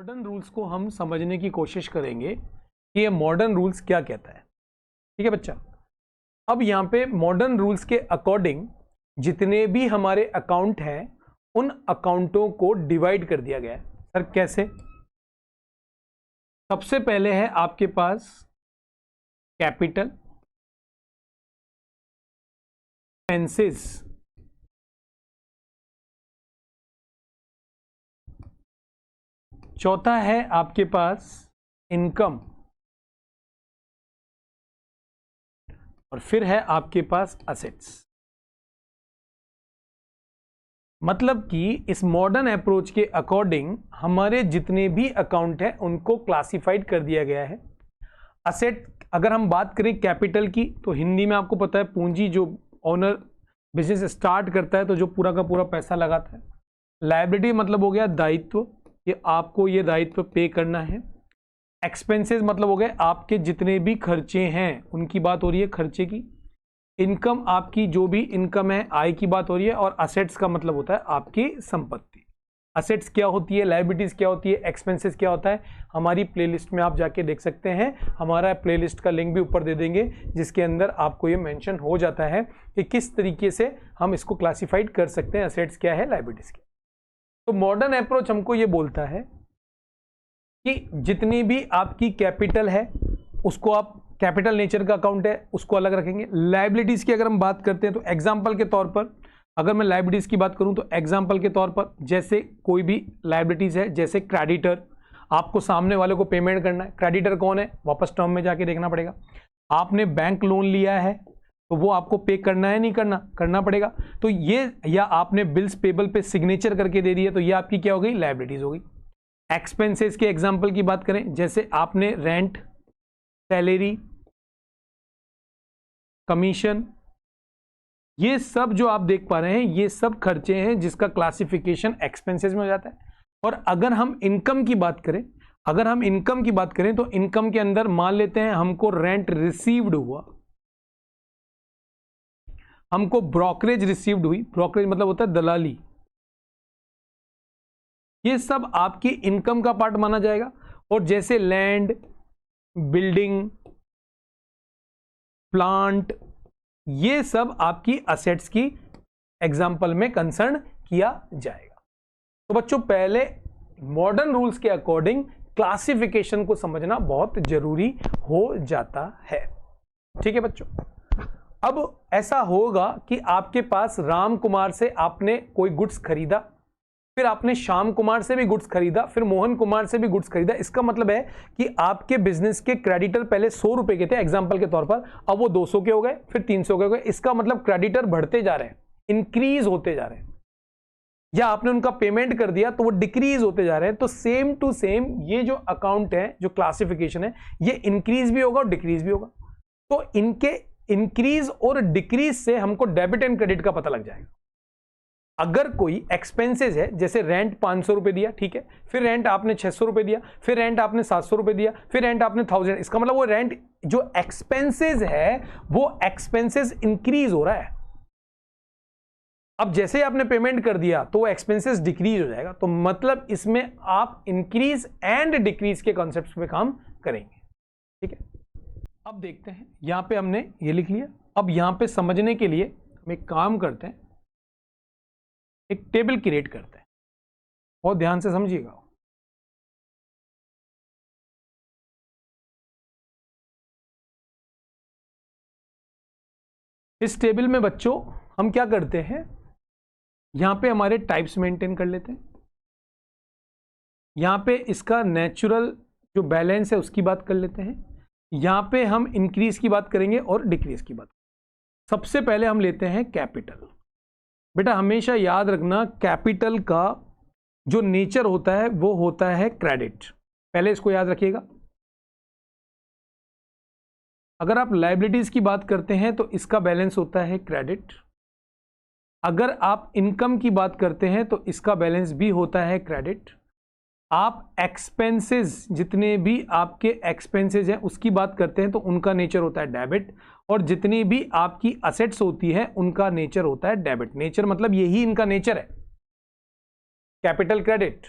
Modern rules को हम समझने की कोशिश करेंगे कि ये मॉडर्न रूल्स क्या कहता है। ठीक है बच्चा, अब यहां पे मॉडर्न रूल्स के अकॉर्डिंग जितने भी हमारे अकाउंट हैं उन अकाउंटों को डिवाइड कर दिया गया है। सर कैसे? सबसे पहले है आपके पास कैपिटल, एक्सपेंसेस, चौथा है आपके पास इनकम, और फिर है आपके पास असेट्स। मतलब कि इस मॉडर्न अप्रोच के अकॉर्डिंग हमारे जितने भी अकाउंट हैं उनको क्लासिफाइड कर दिया गया है। असेट अगर हम बात करें कैपिटल की तो हिंदी में आपको पता है पूंजी, जो ओनर बिजनेस स्टार्ट करता है तो जो पूरा का पूरा पैसा लगाता है। लायबिलिटी मतलब हो गया दायित्व, कि आपको ये दायित्व पे करना है। एक्सपेंसेस मतलब हो गए आपके जितने भी खर्चे हैं उनकी बात हो रही है, खर्चे की। इनकम आपकी जो भी इनकम है, आय की बात हो रही है। और असेट्स का मतलब होता है आपकी संपत्ति। असेट्स क्या होती है, लायबिलिटीज क्या होती है, एक्सपेंसेस क्या होता है, हमारी प्लेलिस्ट में आप जाके देख सकते हैं। हमारा प्लेलिस्ट का लिंक भी ऊपर दे देंगे जिसके अंदर आपको ये मेंशन हो जाता है कि किस तरीके से हम इसको क्लासिफाइड कर सकते हैं, असेट्स क्या है, लायबिलिटीज क्या। तो मॉडर्न अप्रोच हमको ये बोलता है कि जितनी भी आपकी कैपिटल है उसको आप, कैपिटल नेचर का अकाउंट है उसको अलग रखेंगे। लायबिलिटीज की अगर हम बात करते हैं तो एग्जांपल के तौर पर अगर मैं लायबिलिटीज की बात करूं तो एग्जांपल के तौर पर जैसे कोई भी लायबिलिटीज है, जैसे क्रेडिटर, आपको सामने वाले को पेमेंट करना है। क्रेडिटर कौन है, वापस टर्म में जाके देखना पड़ेगा। आपने बैंक लोन लिया है तो वो आपको पे करना है, नहीं करना पड़ेगा। तो ये, या आपने बिल्स पेबल पे सिग्नेचर करके दे दी है तो ये आपकी क्या हो गई, लायबिलिटीज हो गई। एक्सपेंसेस के एग्जांपल की बात करें, जैसे आपने रेंट, सैलरी, कमीशन, ये सब जो आप देख पा रहे हैं ये सब खर्चे हैं जिसका क्लासिफिकेशन एक्सपेंसेस में हो जाता है। और अगर हम इनकम की बात करें, तो इनकम के अंदर मान लेते हैं हमको रेंट रिसीव्ड हुआ, हमको ब्रोकरेज रिसीव्ड हुई। ब्रोकरेज मतलब होता है दलाली। ये सब आपकी इनकम का पार्ट माना जाएगा। और जैसे लैंड, बिल्डिंग, प्लांट, ये सब आपकी असेट्स की एग्जांपल में कंसर्न किया जाएगा। तो बच्चों पहले मॉडर्न रूल्स के अकॉर्डिंग क्लासिफिकेशन को समझना बहुत जरूरी हो जाता है। ठीक है बच्चों, अब ऐसा होगा कि आपके पास राम कुमार से आपने कोई गुड्स खरीदा, फिर आपने श्याम कुमार से भी गुड्स खरीदा, फिर मोहन कुमार से भी गुड्स खरीदा। इसका मतलब है कि आपके बिजनेस के क्रेडिटर पहले 100 रुपए के थे एग्जांपल के तौर पर, अब वो 200 के हो गए, फिर 300 के हो गए। इसका मतलब क्रेडिटर बढ़ते जा रहे हैं, इंक्रीज होते जा रहे हैं। या आपने उनका पेमेंट कर दिया तो वो डिक्रीज होते जा रहे हैं। तो सेम टू सेम ये जो अकाउंट है, जो क्लासिफिकेशन है, ये इंक्रीज भी होगा और डिक्रीज भी होगा। तो इनके इंक्रीज और डिक्रीज से हमको डेबिट एंड क्रेडिट का पता लग जाएगा। अगर कोई एक्सपेंसेस है, जैसे रेंट 500 रुपए दिया, ठीक है, फिर रेंट आपने 600 रुपए दिया, फिर रेंट आपने 700 रुपए दिया, फिर रेंट आपने 1000, इसका मतलब वो रेंट जो एक्सपेंसेस है वो एक्सपेंसेस इंक्रीज हो रहा है। अब जैसे ही आपने पेमेंट कर दिया तो वो एक्सपेंसेस डिक्रीज हो जाएगा। तो मतलब इसमें आप इंक्रीज एंड डिक्रीज के कॉन्सेप्ट्स पे काम करेंगे। ठीक है, अब देखते हैं, यहां पे हमने ये लिख लिया। अब यहां पे समझने के लिए हम एक काम करते हैं, एक टेबल क्रिएट करते हैं। बहुत ध्यान से समझिएगा। इस टेबल में बच्चों हम क्या करते हैं, यहां पे हमारे टाइप्स मेंटेन कर लेते हैं। यहां पे इसका नेचुरल जो बैलेंस है उसकी बात कर लेते हैं। यहां पे हम इंक्रीज की बात करेंगे और डिक्रीज की बात। सबसे पहले हम लेते हैं कैपिटल। बेटा हमेशा याद रखना, कैपिटल का जो नेचर होता है वो होता है क्रेडिट। पहले इसको याद रखिएगा। अगर आप लायबिलिटीज की बात करते हैं तो इसका बैलेंस होता है क्रेडिट। अगर आप इनकम की बात करते हैं तो इसका बैलेंस भी होता है क्रेडिट। आप एक्सपेंसेस, जितने भी आपके एक्सपेंसेस हैं उसकी बात करते हैं तो उनका नेचर होता है डेबिट। और जितनी भी आपकी असेट्स होती है उनका नेचर होता है डेबिट। नेचर मतलब यही इनका नेचर है, कैपिटल क्रेडिट,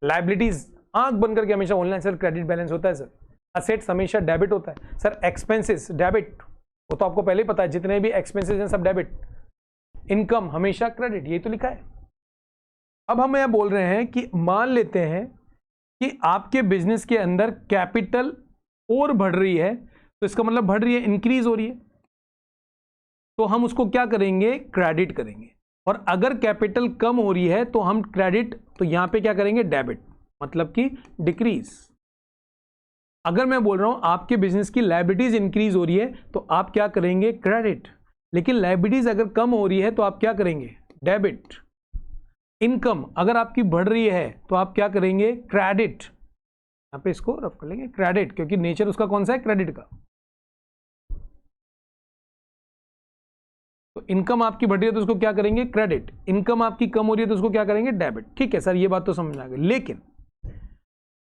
लायबिलिटीज आंख बंद करके हमेशा ऑनलाइन सर क्रेडिट बैलेंस होता है सर, असेट्स हमेशा डेबिट होता है सर, एक्सपेंसेस डेबिट, वो तो आपको पहले ही पता है, जितने भी एक्सपेंसेस हैं सब डेबिट, इनकम हमेशा क्रेडिट, ये तो लिखा है। अब हम यह बोल रहे हैं कि मान लेते हैं कि आपके बिजनेस के अंदर कैपिटल और बढ़ रही है, तो इसका मतलब बढ़ रही है, इंक्रीज हो रही है, तो हम उसको क्या करेंगे, क्रेडिट करेंगे। और अगर कैपिटल कम हो रही है तो हम क्रेडिट, तो यहां पे क्या करेंगे, डेबिट, मतलब कि डिक्रीज। अगर मैं बोल रहा हूं आपके बिजनेस की लायबिलिटीज इंक्रीज हो रही है तो आप क्या करेंगे, क्रेडिट। लेकिन लायबिलिटीज अगर कम हो रही है तो आप क्या करेंगे, डेबिट। इनकम अगर आपकी बढ़ रही है तो आप क्या करेंगे, क्रेडिट। यहां पे इसको रफ कर लेंगे, क्रेडिट, क्योंकि नेचर उसका कौन सा है, क्रेडिट का। तो इनकम आपकी बढ़ रही है तो उसको क्या करेंगे, क्रेडिट। इनकम आपकी कम हो रही है तो उसको क्या करेंगे, डेबिट। ठीक है सर, ये बात तो समझ आ गई। लेकिन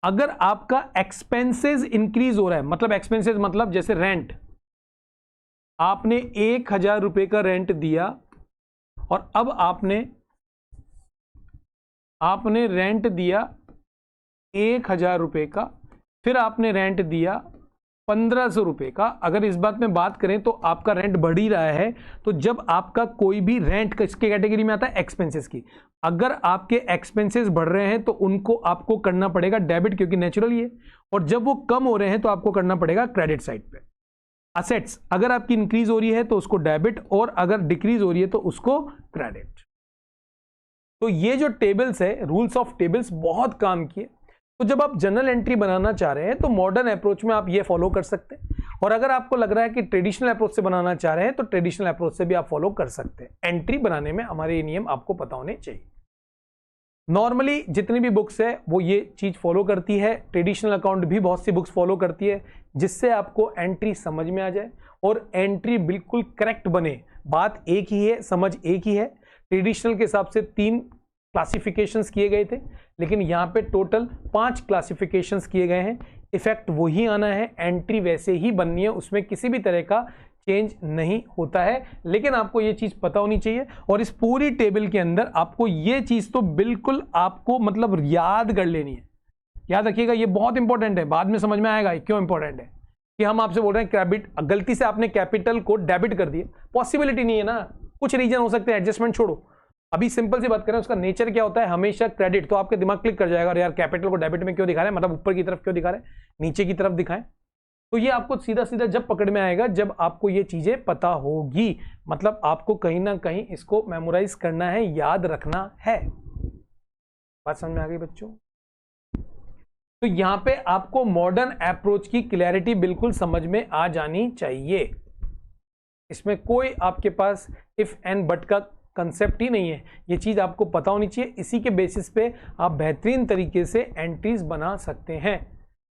अगर आपका एक्सपेंसेस इंक्रीज हो रहा है, मतलब एक्सपेंसेस मतलब जैसे रेंट, आपने 1,000 रुपए का रेंट दिया और अब आपने रेंट दिया 1,000 रुपए का, फिर आपने रेंट दिया 1,500 रुपए का। अगर इस बात में बात करें तो आपका रेंट बढ़ ही रहा है, तो जब आपका कोई भी रेंट किसके कैटेगरी में आता है, एक्सपेंसेस की। अगर आपके एक्सपेंसेस बढ़ रहे हैं तो उनको आपको करना पड़ेगा डेबिट, क्योंकि नेचुरल ही है, और जब वो कम हो रहे हैं तो आपको करना पड़ेगा क्रेडिट साइड पे। असेट्स अगर आपकी इंक्रीज हो रही है तो उसको डेबिट, और अगर डिक्रीज हो रही है तो उसको क्रेडिट। तो ये जो टेबल्स है, रूल्स ऑफ टेबल्स बहुत काम किए। तो जब आप जनरल एंट्री बनाना चाह रहे हैं तो मॉडर्न अप्रोच में आप ये फॉलो कर सकते हैं, और अगर आपको लग रहा है कि ट्रेडिशनल अप्रोच से बनाना चाह रहे हैं तो ट्रेडिशनल अप्रोच से भी आप फॉलो कर सकते हैं। एंट्री बनाने में हमारे ये नियम आपको पता होने चाहिए। नॉर्मली जितनी भी बुक्स है वो ये चीज फॉलो करती है, ट्रेडिशनल अकाउंट भी बहुत सी बुक्स फॉलो करती है, जिससे आपको एंट्री समझ में आ जाए और एंट्री बिल्कुल करेक्ट बने। बात एक ही है, समझ एक ही है। ट्रेडिशनल के हिसाब से 3 क्लासिफिकेशंस किए गए थे, लेकिन यहां पे टोटल 5 क्लासिफिकेशंस किए गए हैं। इफेक्ट वही आना है, एंट्री वैसे ही बननी है, उसमें किसी भी तरह का चेंज नहीं होता है। लेकिन आपको ये चीज पता होनी चाहिए, और इस पूरी टेबल के अंदर आपको ये चीज तो बिल्कुल आपको मतलब याद कर लेनी है। याद रखिएगा, ये बहुत इंपॉर्टेंट है, बाद में समझ में आएगा क्यों इंपॉर्टेंट है। कि हम आपसे बोल रहे हैं क्रेडिट, गलती से आपने कैपिटल को डेबिट कर दिया, पॉसिबिलिटी नहीं है ना, कुछ रीजन हो सकते हैं, एडजस्टमेंट छोड़ो। अभी सिंपल सी बात करें, उसका नेचर क्या होता है, हमेशा क्रेडिट। तो आपके दिमाग क्लिक कर जाएगा, और यार कैपिटल को डेबिट में क्यों दिखा रहे हैं, मतलब ऊपर की तरफ क्यों दिखा रहे हैं, नीचे की तरफ दिखाएं। तो ये आपको सीधा सीधा जब पकड़ में आएगा, जब आपको ये चीजें पता होगी, मतलब आपको कहीं ना कहीं इसको मेमोराइज करना है, याद रखना है। बात समझ में आ गई बच्चों? तो यहां पे आपको मॉडर्न अप्रोच की क्लैरिटी बिल्कुल समझ में आ जानी चाहिए। इसमें कोई आपके पास इफ एंड बट का कंसेप्ट ही नहीं है, ये चीज आपको पता होनी चाहिए। इसी के बेसिस पे आप बेहतरीन तरीके से एंट्रीज बना सकते हैं।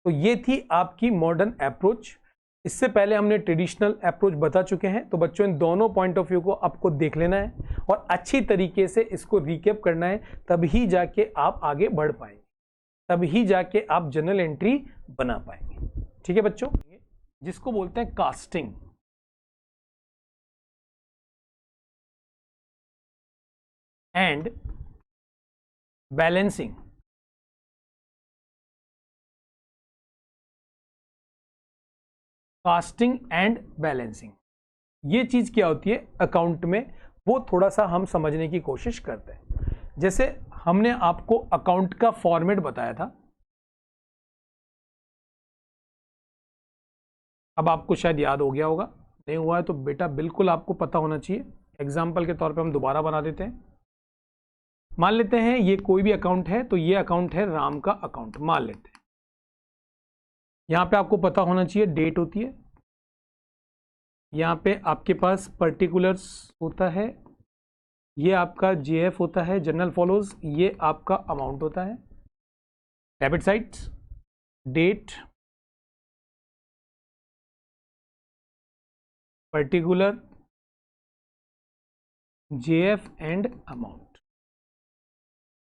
तो ये थी आपकी मॉडर्न अप्रोच। इससे पहले हमने ट्रेडिशनल अप्रोच बता चुके हैं। तो बच्चों, इन दोनों पॉइंट ऑफ व्यू को आपको देख लेना है और अच्छी तरीके से इसको रिकैप करना है, तभी जाके आप आगे बढ़ पाएंगे, तभी जाके आप जनरल एंट्री बना पाएंगे। ठीक है बच्चों, जिसको बोलते हैं casting. And balancing. Casting and balancing, ये चीज क्या होती है अकाउंट में, वो थोड़ा सा हम समझने की कोशिश करते हैं। जैसे हमने आपको अकाउंट का फॉर्मेट बताया था, अब आपको शायद याद हो गया होगा, नहीं हुआ है तो बेटा बिल्कुल आपको पता होना चाहिए। एग्जाम्पल के तौर पे हम दोबारा बना देते हैं। मान लेते हैं ये कोई भी अकाउंट है, तो ये अकाउंट है राम का अकाउंट मान लेते हैं। यहां पे आपको पता होना चाहिए डेट होती है, यहां पे आपके पास पर्टिकुलर्स होता है, ये आपका जेएफ होता है, जनरल फॉलोज, ये आपका अमाउंट होता है। Debit side date, particular, JF and amount.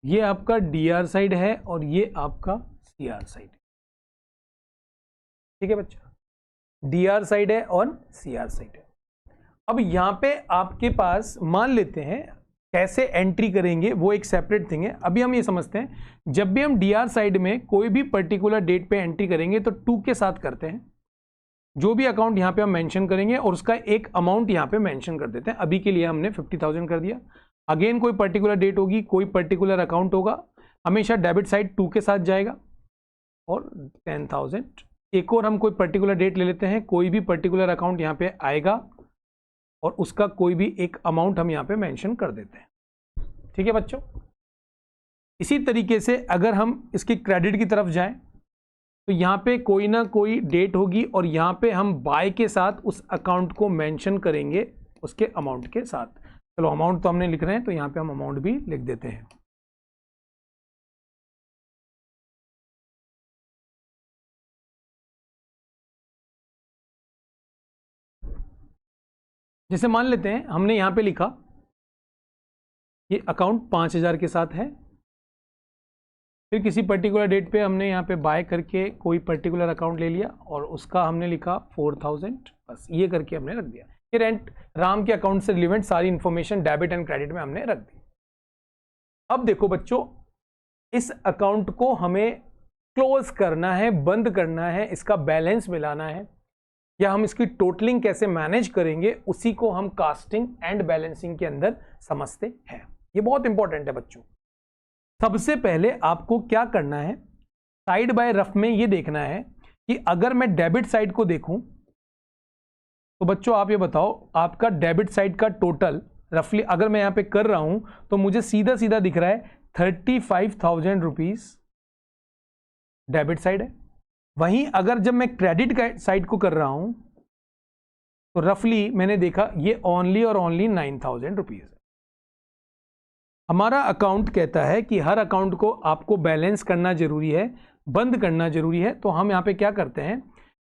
ये आपका डीआर साइड है और ये आपका सीआर साइड है। ठीक है बच्चा, डीआर साइड है और सीआर साइड है। अब यहां पे आपके पास मान लेते हैं कैसे एंट्री करेंगे वो एक सेपरेट थिंग है। अभी हम ये समझते हैं जब भी हम डीआर साइड में कोई भी पर्टिकुलर डेट पे एंट्री करेंगे तो 2 के साथ करते हैं। जो भी अकाउंट यहाँ पे हम मेंशन करेंगे और उसका एक अमाउंट यहाँ पे मेंशन कर देते हैं। अभी के लिए हमने 50,000 कर दिया। अगेन कोई पर्टिकुलर डेट होगी, कोई पर्टिकुलर अकाउंट होगा, हमेशा डेबिट साइड 2 के साथ जाएगा और 10,000। एक और हम कोई पर्टिकुलर डेट ले लेते हैं, कोई भी पर्टिकुलर अकाउंट यहाँ पे आएगा और उसका कोई भी एक अमाउंट हम यहाँ पे मेंशन कर देते हैं। ठीक है बच्चों, इसी तरीके से अगर हम इसकी क्रेडिट की तरफ जाएं तो यहाँ पे कोई ना कोई डेट होगी और यहाँ पे हम बाय के साथ उस अकाउंट को मेंशन करेंगे उसके अमाउंट के साथ। चलो अमाउंट तो हमने लिख रहे हैं तो यहाँ पे हम अमाउंट भी लिख देते हैं। जैसे मान लेते हैं हमने यहाँ पे लिखा ये अकाउंट 5,000 के साथ है, फिर किसी पर्टिकुलर डेट पे हमने यहाँ पे बाय करके कोई पर्टिकुलर अकाउंट ले लिया और उसका हमने लिखा 4,000, बस ये करके हमने रख दिया। ये रेंट राम के अकाउंट से रिलेवेंट सारी इंफॉर्मेशन डेबिट एंड क्रेडिट में हमने रख दी। अब देखो बच्चों, इस अकाउंट को हमें क्लोज करना है, बंद करना है, इसका बैलेंस मिलाना है, या हम इसकी टोटलिंग कैसे मैनेज करेंगे उसी को हम कास्टिंग एंड बैलेंसिंग के अंदर समझते हैं। ये बहुत इंपॉर्टेंट है बच्चों। सबसे पहले आपको क्या करना है, साइड बाय रफ में ये देखना है कि अगर मैं डेबिट साइड को देखूं तो बच्चों आप ये बताओ आपका डेबिट साइड का टोटल रफली अगर मैं यहां पे कर रहा हूं तो मुझे सीधा सीधा दिख रहा है 35,000 रुपीज डेबिट साइड है। वहीं अगर जब मैं क्रेडिट साइड को कर रहा हूं तो रफली मैंने देखा ये ओनली और ओनली 9,000 रुपीज है। हमारा अकाउंट कहता है कि हर अकाउंट को आपको बैलेंस करना जरूरी है, बंद करना जरूरी है, तो हम यहाँ पे क्या करते हैं,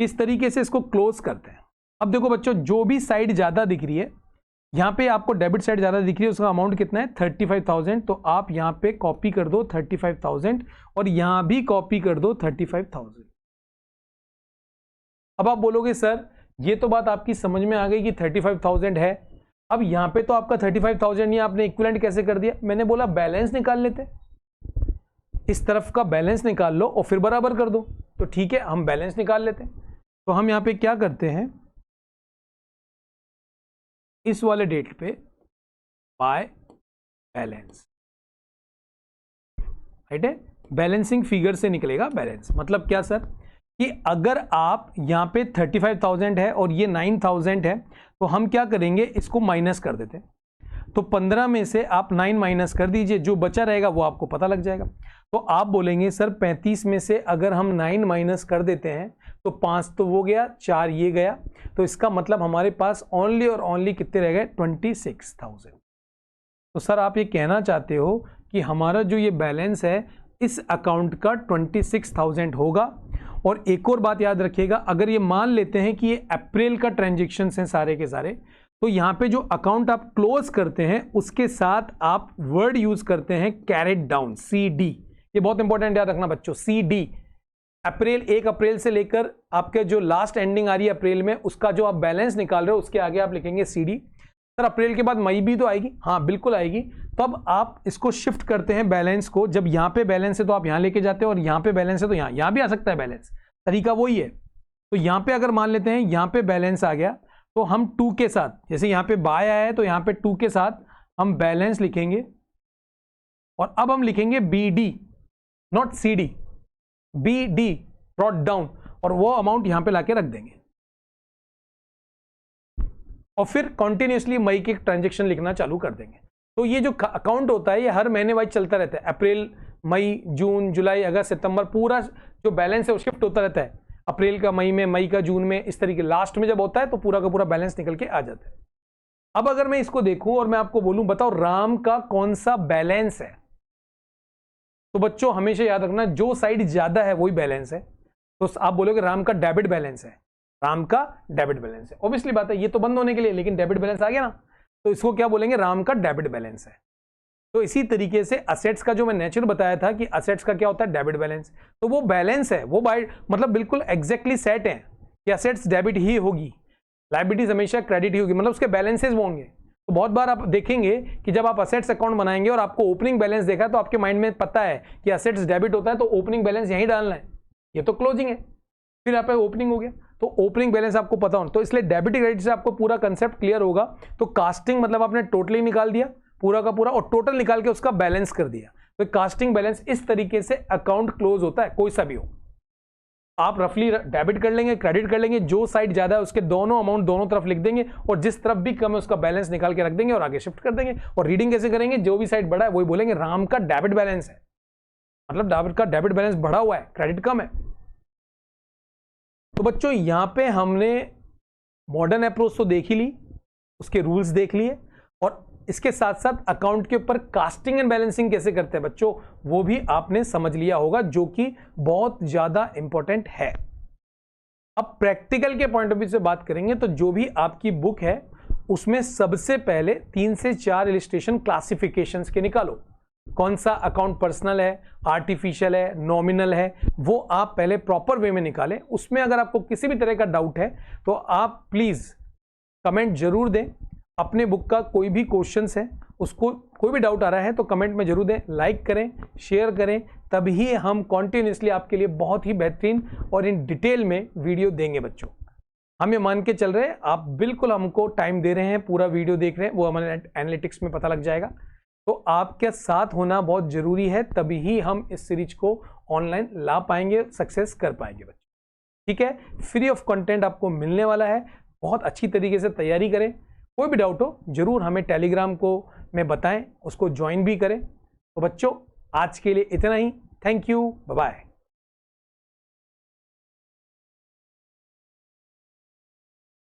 इस तरीके से इसको क्लोज करते हैं। अब देखो बच्चों, जो भी साइड ज़्यादा दिख रही है, यहाँ पे आपको डेबिट साइड ज़्यादा दिख रही है, उसका अमाउंट कितना है 35,000, तो आप यहाँ पे कॉपी कर दो 35,000 और यहाँ भी कॉपी कर दो 35,000। अब आप बोलोगे सर ये तो बात आपकी समझ में आ गई कि 35,000 है, अब यहां पे तो आपका 35,000 नहीं, आपने इक्विवेलेंट कैसे कर दिया? मैंने बोला बैलेंस निकाल लेते, इस तरफ का बैलेंस निकाल लो और फिर बराबर कर दो। तो ठीक है, हम बैलेंस निकाल लेते हैं। तो हम यहां पे क्या करते हैं, इस वाले डेट पे बाय बैलेंस, राइट है, बैलेंसिंग फिगर से निकलेगा बैलेंस। मतलब क्या सर कि अगर आप यहाँ पे 35,000 है और ये 9,000 है तो हम क्या करेंगे, इसको माइनस कर देते हैं। तो 15 में से आप 9 माइनस कर दीजिए, जो बचा रहेगा वो आपको पता लग जाएगा। तो आप बोलेंगे सर 35 में से अगर हम 9 माइनस कर देते हैं तो 5 तो वो गया, 4 ये गया, तो इसका मतलब हमारे पास ओनली और ओनली कितने रह गए 26,000। तो सर आप ये कहना चाहते हो कि हमारा जो ये बैलेंस है इस अकाउंट का 26,000 होगा। और एक और बात याद रखिएगा, अगर ये मान लेते हैं कि ये अप्रैल का ट्रांजेक्शन हैं सारे के सारे, तो यहाँ पे जो अकाउंट आप क्लोज करते हैं उसके साथ आप वर्ड यूज करते हैं कैरेट डाउन, CD। ये बहुत इंपॉर्टेंट याद रखना बच्चों, CD। अप्रैल 1 अप्रैल से लेकर आपके जो लास्ट एंडिंग आ रही है अप्रैल में, उसका जो आप बैलेंस निकाल रहे हो उसके आगे आप लिखेंगे CD। सर अप्रैल के बाद मई भी तो आएगी, हाँ बिल्कुल आएगी। तो अब आप इसको शिफ्ट करते हैं बैलेंस को, जब यहाँ पे बैलेंस है तो आप यहाँ लेके जाते हैं और यहाँ पे बैलेंस है तो यहाँ भी आ सकता है बैलेंस, तरीका वही है। तो यहाँ पे अगर मान लेते हैं यहाँ पे बैलेंस आ गया तो हम 2 के साथ, जैसे यहाँ पे बाय आया है तो यहाँ पे 2 के साथ हम बैलेंस लिखेंगे और अब हम लिखेंगे BD, not CD, BD brought down, और वो अमाउंट यहाँ पे लाके रख देंगे और फिर कॉन्टिन्यूसली मई के ट्रांजेक्शन लिखना चालू कर देंगे। तो ये जो अकाउंट होता है ये हर महीने वाइज चलता रहता है, अप्रैल मई जून जुलाई अगस्त सितंबर, पूरा जो बैलेंस है वो शिफ्ट होता रहता है, अप्रैल का मई में, मई का जून में, इस तरीके लास्ट में जब होता है तो पूरा का पूरा बैलेंस निकल के आ जाता है। अब अगर मैं इसको देखूं और मैं आपको बोलूं बताओ राम का कौन सा बैलेंस है, तो बच्चों हमेशा याद रखना जो साइड ज्यादा है वही बैलेंस है। तो आप बोलोगे राम का डेबिट बैलेंस है, राम का डेबिट बैलेंस है, ऑब्वियसली बात है ये तो बंद होने के लिए, लेकिन डेबिट बैलेंस आ गया ना, तो इसको क्या बोलेंगे, राम का डेबिट बैलेंस है। तो इसी तरीके से असेट्स का जो मैं नेचर बताया था कि असेट्स का क्या होता है डेबिट बैलेंस, तो वो बैलेंस है, वो बाय मतलब बिल्कुल एग्जैक्टली सेट है कि असेट्स डेबिट ही होगी, लायबिलिटीज हमेशा क्रेडिट ही होगी, मतलब उसके बैलेंसेस होंगे। तो तो बहुत बार आप देखेंगे कि जब आप असेट्स अकाउंट बनाएंगे और आपको ओपनिंग बैलेंस देखा तो आपके माइंड में पता है कि असेट्स डेबिट होता है तो ओपनिंग बैलेंस यहीं डालना है, ये तो क्लोजिंग है, फिर आप ओपनिंग हो गया, तो ओपनिंग बैलेंस आपको पता हो, तो इसलिए डेबिट क्रेडिट से आपको पूरा कंसेप्ट क्लियर होगा। तो कास्टिंग मतलब आपने टोटली निकाल दिया पूरा का पूरा और टोटल निकाल के उसका बैलेंस कर दिया, तो कास्टिंग बैलेंस इस तरीके से अकाउंट क्लोज होता है, कोई सा भी हो। आप रफली डेबिट कर लेंगे, क्रेडिट कर लेंगे, जो साइड ज्यादा है उसके दोनों अमाउंट दोनों तरफ लिख देंगे और जिस तरफ भी कम है उसका बैलेंस निकाल के रख देंगे और आगे शिफ्ट कर देंगे। और रीडिंग कैसे करेंगे, जो भी साइड बड़ा है वही बोलेंगे राम का डेबिट बैलेंस है, मतलब डेबिट का डेबिट बैलेंस बढ़ा हुआ है, क्रेडिट कम है। तो बच्चों यहां पे हमने मॉडर्न अप्रोच तो देख ही ली, उसके रूल्स देख लिए और इसके साथ साथ अकाउंट के ऊपर कास्टिंग एंड बैलेंसिंग कैसे करते हैं बच्चों वो भी आपने समझ लिया होगा, जो कि बहुत ज्यादा इंपॉर्टेंट है। अब प्रैक्टिकल के पॉइंट ऑफ व्यू से बात करेंगे तो जो भी आपकी बुक है उसमें सबसे पहले 3 से 4 इलस्ट्रेशन क्लासिफिकेशंस के निकालो। कौन सा अकाउंट पर्सनल है, आर्टिफिशियल है, नॉमिनल है, वो आप पहले प्रॉपर वे में निकालें। उसमें अगर आपको किसी भी तरह का डाउट है तो आप प्लीज कमेंट जरूर दें। अपने बुक का कोई भी क्वेश्चंस है, उसको कोई भी डाउट आ रहा है तो कमेंट में जरूर दें, लाइक करें, शेयर करें, तभी हम कॉन्टिन्यूसली आपके लिए बहुत ही बेहतरीन और इन डिटेल में वीडियो देंगे बच्चों। हम ये मान के चल रहे हैं आप बिल्कुल हमको टाइम दे रहे हैं, पूरा वीडियो देख रहे हैं, वो हमारे एनालिटिक्स में पता लग जाएगा। तो आपके साथ होना बहुत जरूरी है, तभी ही हम इस सीरीज को ऑनलाइन ला पाएंगे, सक्सेस कर पाएंगे बच्चों। ठीक है, फ्री ऑफ कंटेंट आपको मिलने वाला है, बहुत अच्छी तरीके से तैयारी करें। कोई भी डाउट हो जरूर हमें टेलीग्राम को में बताएं, उसको ज्वाइन भी करें। तो बच्चों आज के लिए इतना ही, थैंक यू, बाय बाय।